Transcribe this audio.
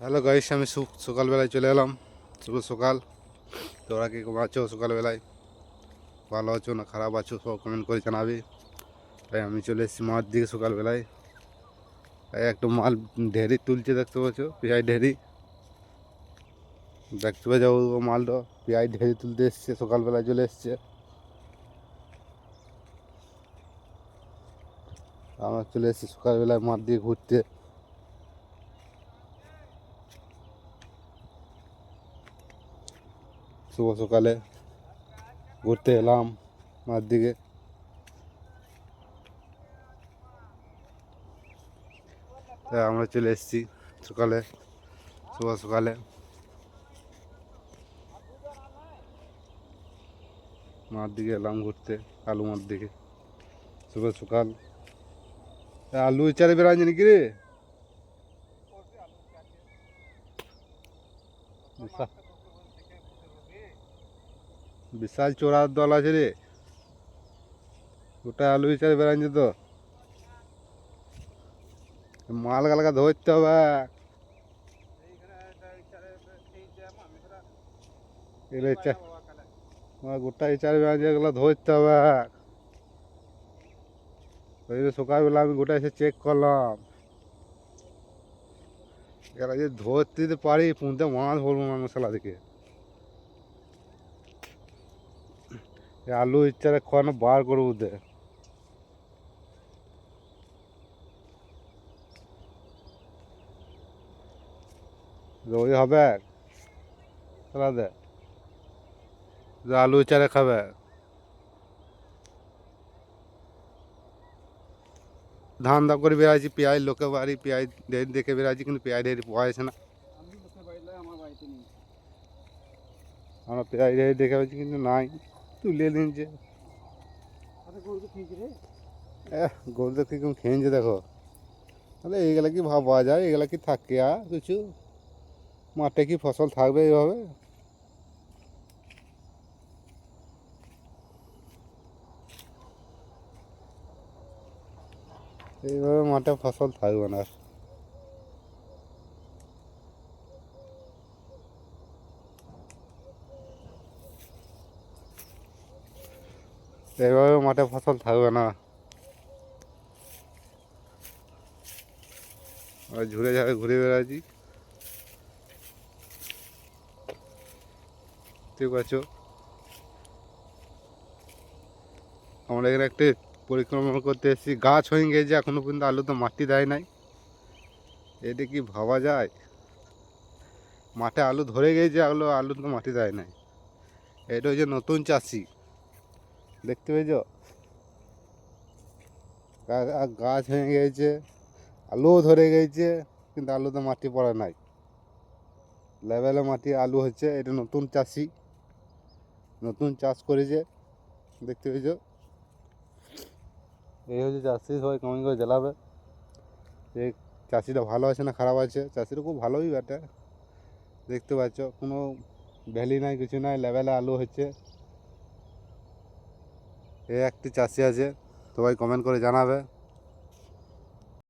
Hello guys, আমি সকালবেলায় চলে এলাম। শুভ সকাল। তোরা কি আছো সকালবেলায়? ভালো আছো না খারাপ আছো সব কমেন্ট করে জানাবি। তাই আমি চলে এসেছি মাঠ দিকে সকালবেলায়। তাই একটু মাল ঢেরি তুলছে, দেখতে পাচ্ছ পিঁয়াজ ঢেরি। দেখতে পাচ্ছ ও মালটা পিঁয়াজ ঢেরি তুলতে এসছে, সকালবেলায় চলে এসছে। আমরা চলে এসেছি সকালবেলায় মাঠ দিয়ে ঘুরতে। শুভ সকালে ঘুরতে এলাম মাঠ দিকে। তাই আমরা চলে এসেছি সকালে, শুভ সকালে মাঠ দিকে এলাম ঘুরতে, আলু মাঠ দিকে। শুভ সকাল। আলু ইচারে বেড়াচ্ছি নাকি রে? বিশাল চোরার দল আছে রে, ওটা আলু ইচারে বেড়াচ্ছে তো। মাল গালকা ধরতে হবে। গোটা ইচারে বেড়াচ্ছে, এগুলো ধরতে হবে। ওই যে সকালবেলা আমি গোটা এসে চেক করলাম, এরা যদি ধরতে দিতে পারি পুঁতে মাছ বলবো না মশলা থেকে। আলু ইচ্ছারে খাওয়ানো বার করবো দে। ওই হবে খেলা দে, যে আলু ইচ্ছারে খাবে। ধান দাপ করে বেড়াচ্ছি, পেঁয়াজ লোকে বাড়ি পেঁয়াজ ঢের দেখে বেড়াচ্ছি, কিন্তু পেঁয়াজ ঢের পাওয়া যাচ্ছে না। আমরা পেঁয়াজ ঢের দেখে পাচ্ছি কিন্তু নাই, তুলে নিচ্ছে। গরু দেখে কেমন খেয়েছে দেখো। তাহলে এইগুলা কি ভাবা যায়? এগুলা কি থাকে আর কিছু? মাঠে কি ফসল থাকবে এইভাবে? এইভাবে মাঠে ফসল থাকবে না। এইভাবে মাঠে ফসল থাকবে না। আর ঝুড়ে ঝাড়ে ঘুরে বেড়াচ্ছি, ঠিক আছে। আমরা এখানে একটা পরিক্রমা করতে এসেছি, গাছ হয়ে গেছে এখনো পর্যন্ত আলু তো মাটি দেয় নাই। এটা কি ভাবা যায়? মাঠে আলু ধরে গেছে, আলু তো মাটি দেয় নাই। এটা হচ্ছে নতুন চাষি, দেখতে পেয়েছ? গাছ হয়ে গেছে, আলুও ধরে গেছে, কিন্তু আলু তো মাটি পড়ে নাই। লেভেলে মাটি আলু হচ্ছে, এটা নতুন চাষি, নতুন চাষ করেছে, দেখতে পেয়েছ? এই হচ্ছে চাষি, সবাই কমেন্ট করে জ্বালাবে এই চাষিটা ভালো আছে না খারাপ আছে। চাষিটা খুব ভালোই ব্যাটে, দেখতে পাচ্ছ কোনো ভ্যালি নাই, কিছু নাই, লেভেলে আলু হচ্ছে। এই একটি চাষি আছে, সবাই কমেন্ট করে জানাবে।